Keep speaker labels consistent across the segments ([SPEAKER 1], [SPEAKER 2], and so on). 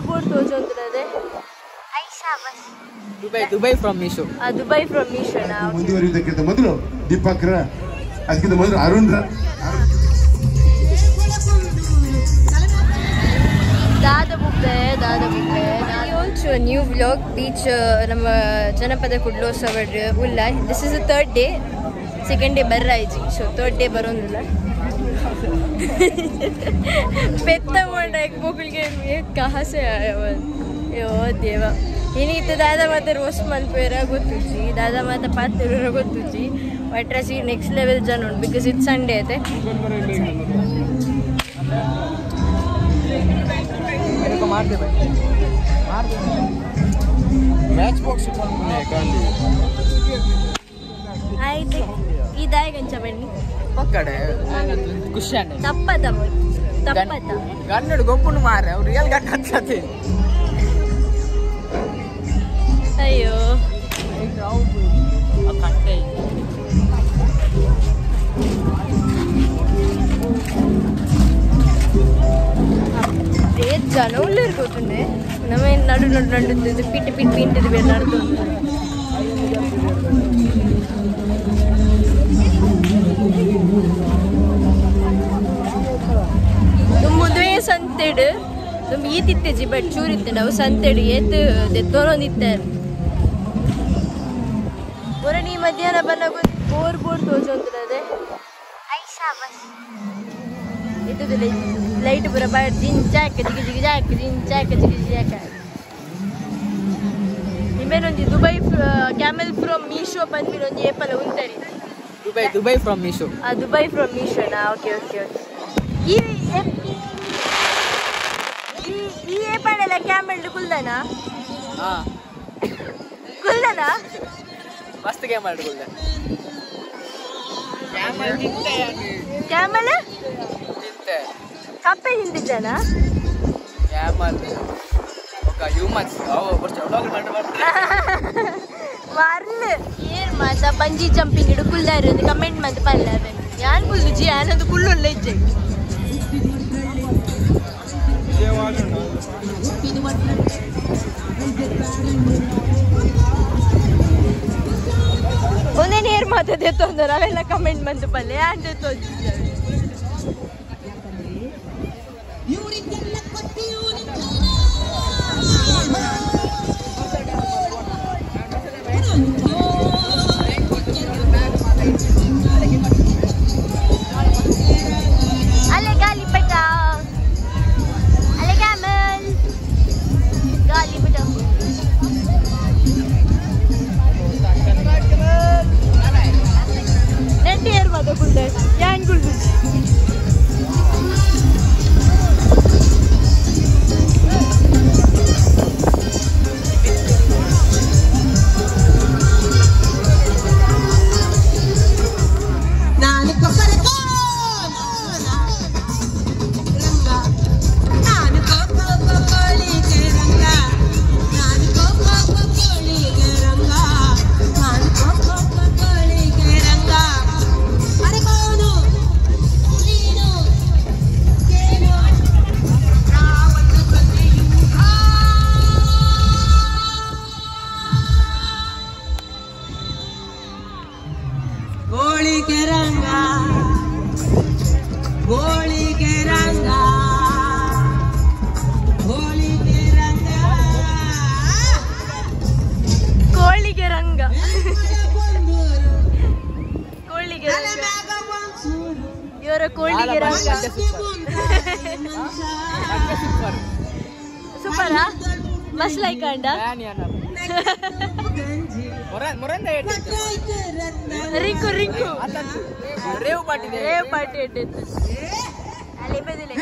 [SPEAKER 1] Board ತೋಜೊಂದಿರದೆ
[SPEAKER 2] Dubai from Meesho.
[SPEAKER 1] Dubai from Meesho.
[SPEAKER 3] ಮುಂದುವರಿಯುವುದಕ್ಕಿಂತ ಮೊದಲು ದೀಪಕ್ರ, ಅದಕ್ಕಿಂತ ಮೊದಲು ಅರುಣ್
[SPEAKER 1] ನ್ಯೂ ವ್ಲಾಗ್ ಬೀಚ್ ನಮ್ಮ ಜನಪದ ಕುಡ್ಲೋತ್ಸವ ಉಲ್ಲ. This is third day, second day ಬರ್ರಾಯ್ಜಿ, ಸೊ ಥರ್ಡ್ ಡೇ ಬರೋದಿಲ್ಲ. ಪೆತ್ತ ಮಾಡಕ್ಕೆ ಮಕ್ಕಳಿಗೆ ಕಹಸೆ ಅಯ್ಯೋ ದೇವ. ಏನಿತ್ತು ದಾದ ಮತ್ತೆ ರೋಸ್ಟ್ ಮಲ್ಪೇರ ಗೊತ್ತುಚ್ಚಿ, ದಾದ ಮತ್ತೆ ಪಾತ್ರ ಗೊತ್ತುಚ್ಚಿ. ಒಟ್ರಾಸಿ ನೆಕ್ಸ್ಟ್ ಲೆವೆಲ್ ಜನ ಉಂಟು, ಬಿಕಾಸ್ ಇದು ಸಂಡೇ ಐತೆ. ಆಯ್ತು ಇದಾಯ ಗಂಚ ಬನ್ನಿ
[SPEAKER 2] ಪಕ್ಕಡೆ ಖುಷಿ
[SPEAKER 1] ತಪ್ಪದ ತಪ್ಪದ
[SPEAKER 2] ಗನ್ನಡು ಗೊಬ್ಬನು ಮಾರೆ ಅವ್ರು ರಿಯಲ್ ಗಟ್ಟೆ.
[SPEAKER 1] ಅಯ್ಯೋ
[SPEAKER 2] ಕಟ್ಟೆ
[SPEAKER 1] ಜನ ಉಳ್ಳ ಇರ್ಬೋತುಂಡೆ ನಮ್ಮ ನಡು ನಡು ನಡುತ್ತಿದ್ದು ಪಿಟ್ಟು ಪಿಟ್ಟು ಪಿಂಟಿದ್ದು ಬೇರೆ ನಡ್ದು ಮುದುವೆ ಸಂತೆಡು ತುಂಬ ಈತಿತ್ತೇಜಿ ಬಟ್ ಚೂರಿತ್ತೆ ನಾವು ಸಂತೆಡು ಏತು ದೆತ್ತೋನೊಂದಿತ್ತಾರೆ ನೀ ಮಧ್ಯಾಹ್ನ ಬಂದಾಗ ಬೋರ್ ತೋಜೊಂದಿರದೆ ಇದು ಲೈಟ್ ಪೂರ ಬಾಯ್ ಜಿಂಚಾಕ ಜಿಗಿ ಜಿಗಿ ಜಾಕ ಜಿಂಚಾಕ ಜಿಗಿ ಜಾಕ. ನಿಮ್ಮೇನೊಂದು ದುಬೈ ಕ್ಯಾಮೆಲ್ ಫ್ರಮ್ ಮೀಶೋ ಬಂದ್ಮೇಲೆ ಏಪಲ್ಲ ಉಂಟರಿ.
[SPEAKER 2] Dubai from Meesho.
[SPEAKER 1] Dubai from ಮೀಶೋನಾ? Okay okay okay. ಈ ಏಪಲ್ಲ ಕ್ಯಾಮೆಲ್ ಕುಲ್ದನಾ? ಕುಲ್ದನಾ?
[SPEAKER 2] ಮಸ್ತ್ ಕ್ಯಾಮೆಲ್ ಕುಲ್ದ.
[SPEAKER 1] ಕ್ಯಾಮೆಲ್ ಕಪ್ಪೆ ಹಿಂದಿದ್ದಾನ? ವರ್ಲ್ ಏನ್ ಮಾತ ಬಂಜಿ ಜಂಪಿಂಗ್ ಇಡು ಕುಲ್ಲಾರು ಕಮೆಂಟ್ ಮಂತ್ ಪಲ್ಲ ಯಾನ್ ಕುಲ್ಲು ಜಿ ಯಾನದು ಕುಲ್ಲು ಒಳ್ಳೆ ಇಜ್ಜೆ ಒಂದೇ ನೇರ್ ಮಾತದೆ ತೊಂದರೆ ಅವೆಲ್ಲ ಕಮೆಂಟ್ ಮಂತ್ ಪಲ್ಲೆ ಯಾನ್ ತೋಜಿದ್ದಾರೆ. ಅಲ್ಲೇ ಗಾಳಿ ಪಟ, ಅಲ್ಲೇ ಕ್ಯಾಮೆಲ್ ಗಾಳಿ ಪಟ. ನೆಟ್ಟಿ ಏರ್ ಮಾತ ಕುಲ್ದೆ ಯಾನ್ ಕುಲ್ದು ಕೋಳಿಗೆ ಸೂಪರಾ ಮಸ್ತ್ ಲೈಕ್ ಅಂಡ ರಿಂಕು ರಿಂಕು ರೇವ್ ಪಾರ್ಟಿ ಇಟ್ಟಿತ್ತು ಅಲ್ಲಿ ಬೆದಿಲೆ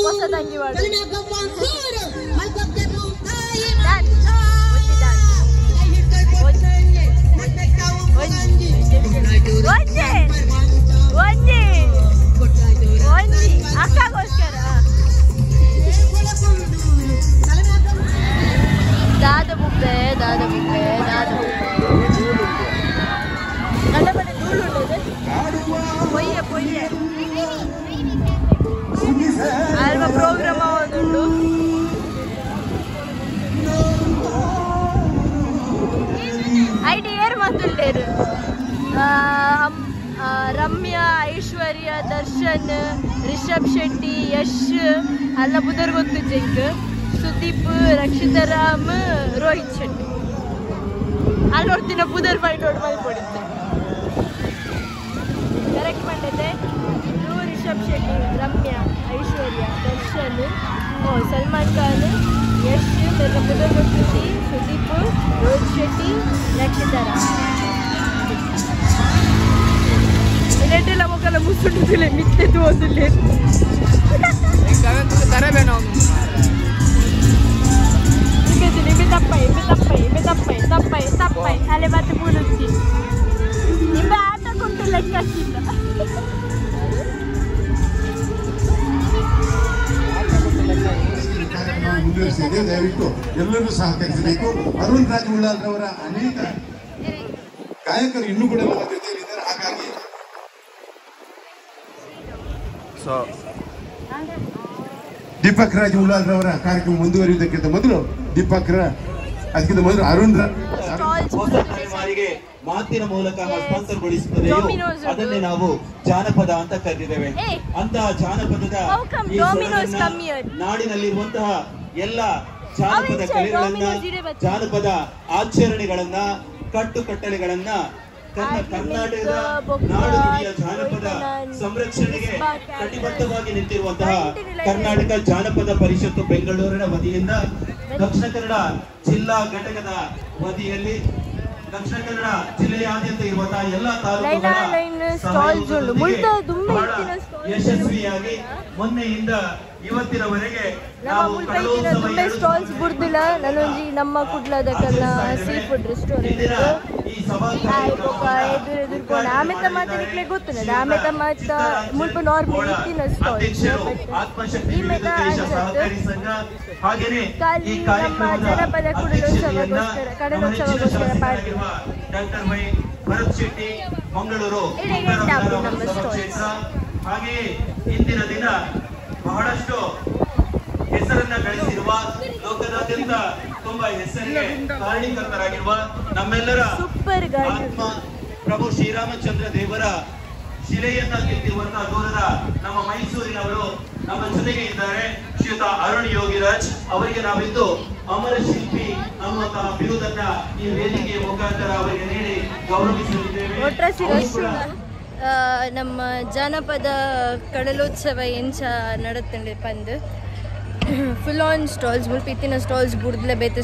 [SPEAKER 1] ಹೊಸ ತಂಗಿ ಮಾಡು ಅಕ್ಕಗೋಸ್ಕರ ದಾದ ಬುಬ್ಬೆ ನನ್ನ ಮನೆ ಧೂಳು ಉಂಟದೆ ಪೊಯ್ಯ ಅಲ್ವಾ ಪ್ರೋಗ್ರಾಮ್ ಆಗೋದುಂಟು. ರಮ್ಯಾ, ಐಶ್ವರ್ಯ, ದರ್ಶನ್, ರಿಷಬ್ ಶೆಟ್ಟಿ, ಯಶ್ ಎಲ್ಲ ಬುಧರ್ ಗೊತ್ತು ಜಂಕ್, ಸುದೀಪ್, ರಕ್ಷಿತಾರಾಮ್, ರೋಹಿತ್ ಶೆಟ್ಟಿ ಅಲ್ಲಿ ನೋಡ್ತೀನಿ ಬುಧರ್ ಫೈಟ್ ಔಟ್ ಮಾಡಿ ಕೊಡುತ್ತೆ ಕರೆಕ್ಟ್ ಮಾಡಿದೆ. ರಿಷಬ್ ಶೆಟ್ಟಿ, ರಮ್ಯಾ, ಐಶ್ವರ್ಯ, ದರ್ಶನ್, ಸಲ್ಮಾನ್ ಖಾನ್, ಯಶ್, ಬುಧರ್ ಗೊತ್ತು, ಸುದೀಪ್, ರೋಹಿತ್ ಶೆಟ್ಟಿ, ರಕ್ಷಿತಾರಾಮ್ ರೆಡ್ಡೆಲ್ಲ ಮಕ್ಕಳ ಮುಸುಡುದಿಲ್ಲ ಮಿತ್ತೆದು ಓದಿಲ್ಲ
[SPEAKER 2] ತರಬೇನೋ
[SPEAKER 1] ತಪ್ಪೈ ಅಲೆ ಮತ್ತೆ ಪೂರೈಸಿ ನಿಂಬೆ ಆಟ ಕೊಟ್ಟು ಲೆಕ್ಕ ಹಾಕಿಲ್ಲ.
[SPEAKER 3] ಮುಂದುವರಿಸಿದೆ. ದಯವಿಟ್ಟು ಎಲ್ಲರೂ ಸಹಕರಿಸಬೇಕು. ಅರುಣ್ ರಾಜ್ ಉಳ್ಳಾಲ್ರವರ ಅನೇಕ ಗಾಯಕರು ಇನ್ನೂ ಕೂಡ ನಮ್ಮ ಜೊತೆಯಲ್ಲಿದ್ದಾರೆ. ಹಾಗಾಗಿ ದೀಪಕ್ ರಾಜ್ ಉಳ್ಳಾಲ್ರವರ ಕಾರ್ಯಕ್ರಮ ಮುಂದುವರಿಯುವುದಕ್ಕಿಂತ ಮೊದಲು ಅದಕ್ಕಿಂತ ಮೊದಲು ಅರುಣ್
[SPEAKER 4] ಮಾತಿನ ಮೂಲಕ ಹಸ್ತಾಂತರಗೊಳಿಸುತ್ತದೆಯೋ ಅದನ್ನೇ ನಾವು ಜಾನಪದ ಅಂತ ಕರೆದಿದ್ದೇವೆ. ಅಂತಹ ಜಾನಪದದ ನಾಡಿನಲ್ಲಿರುವಂತಹ ಎಲ್ಲ ಜಾನಪದ ಕಲೆಗಳನ್ನ, ಜಾನಪದ ಆಚರಣೆಗಳನ್ನ, ಕಟ್ಟುಕಟ್ಟಳೆಗಳನ್ನ ಕರ್ನಾಟಕದ ನಾಡು ನುಡಿಯ ಜಾನಪದ ಸಂರಕ್ಷಣೆಗೆ ಕಟಿಬದ್ಧವಾಗಿ ನಿಂತಿರುವಂತಹ ಕರ್ನಾಟಕ ಜಾನಪದ ಪರಿಷತ್ತು ಬೆಂಗಳೂರಿನ ವತಿಯಿಂದ ದಕ್ಷಿಣ ಕನ್ನಡ ಜಿಲ್ಲಾ ಘಟಕದ ವತಿಯಲ್ಲಿ ದಕ್ಷಿಣ ಕನ್ನಡ ಜಿಲ್ಲೆಯಾದ್ಯಂತ ಇರುವಂತಹ ಎಲ್ಲ ತಾಲೂಕುಗಳ ಯಶಸ್ವಿಯಾಗಿ ಮೊನ್ನೆಯಿಂದ ಇವತ್ತಿನವರೆಗೆ
[SPEAKER 1] ಸ್ಟಾಲ್ಸ್ ಬುಡ್ದಿಲ್ಲ ನನೊಂಜಿ ನಮ್ಮ ಕುಡ್ಲದಕ್ಕಲ್ಲ ಸೀ ಫುಡ್ ರೆಸ್ಟೋರೆಂಟ್ ಎದುರ್ಕೊಂಡು ಆಮೇಲೆ ಮಾತಾಡ್ಲಿಕ್ಕೆ ಗೊತ್ತಿಲ್ಲ ಆಮೇಲೆ ಮಾತ ಮುಲ್ಪ ನಾರ್ಮಲ್ ಇತ್ತಿನ ಸ್ಟಾಲ್ಸ್ ಈ ಮೇಲೆ ಖಾಲಿ ನಮ್ಮ ಜನಪದ ಕುಡಲೋತ್ಸವಗೋಸ್ಕರ ಕಡಲೋತ್ಸವಗೋಸ್ಕರ party
[SPEAKER 4] doctor Y Bharath Shetty Mangaluru
[SPEAKER 1] ನಮ್ಮ ಸ್ಟಾಲ್ಸ್.
[SPEAKER 4] ಹಾಗೆಯೇ ಇಂದಿನ ದಿನ ಬಹಳಷ್ಟು ಹೆಸರನ್ನ ಗಳಿಸಿರುವ ಲೋಕದಾದ್ಯಂತ ತುಂಬಾ ಹೆಸರಿಗೆ ಕಾರಣೀಕರ್ತರಾಗಿರುವ ನಮ್ಮೆಲ್ಲರ ಆತ್ಮ ಪ್ರಭು ಶ್ರೀರಾಮಚಂದ್ರ ದೇವರ ಶಿಲೆಯನ್ನ ಕೆತ್ತಿರುವಂತಹ ದೂರದ ನಮ್ಮ ಮೈಸೂರಿನವರು ನಮ್ಮ ಜೊತೆಗೆ ಇದ್ದಾರೆ. ಶ್ರೀಯುತ ಅರುಣ್ ಯೋಗಿರಾಜ್ ಅವರಿಗೆ ನಾವಿಂದು ಅಮರ ಶಿಲ್ಪಿ ಅನ್ನುವಂತಹ ಬಿರುದನ್ನ ಈ ವೇದಿಕೆಯ ಮುಖಾಂತರ ಅವರಿಗೆ ನೀಡಿ ಗೌರವಿಸಲಿದ್ದೇವೆ.
[SPEAKER 1] ನಮ್ಮ ಜಾನಪದ ಕಡಲೋತ್ಸವ ಎಂಚ ನಡತ್ತಂಡೆ ಪಂದ್ ಫುಲ್ ಆನ್ ಸ್ಟಾಲ್ಸ್ ಮುಲ್ಪ ಇತ್ತಿನ ಸ್ಟಾಲ್ಸ್ ಬುಡ್ದ್ಲೆ ಬೇತೆ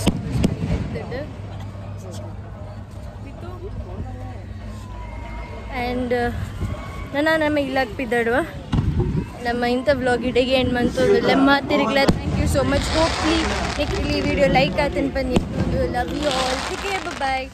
[SPEAKER 1] ಆ್ಯಂಡ್ ನಮ್ಮ ಇಲ್ಲಾಕ್ ಪಿದ್ದಾಡುವ ನಮ್ಮ ಇಂಥ ವ್ಲಾಗ್ ಇಡೆಗೆ ಎಂಡ್ ಮಂತು ಲೆಮ್ಮ ತಿರುಗ್ಲ. Thank you so much. Hopefully next ಈ ವಿಡಿಯೋ ಲೈಕ್ ಆತನ ಬನ್ನಿ. Love you all. Take care. Bye.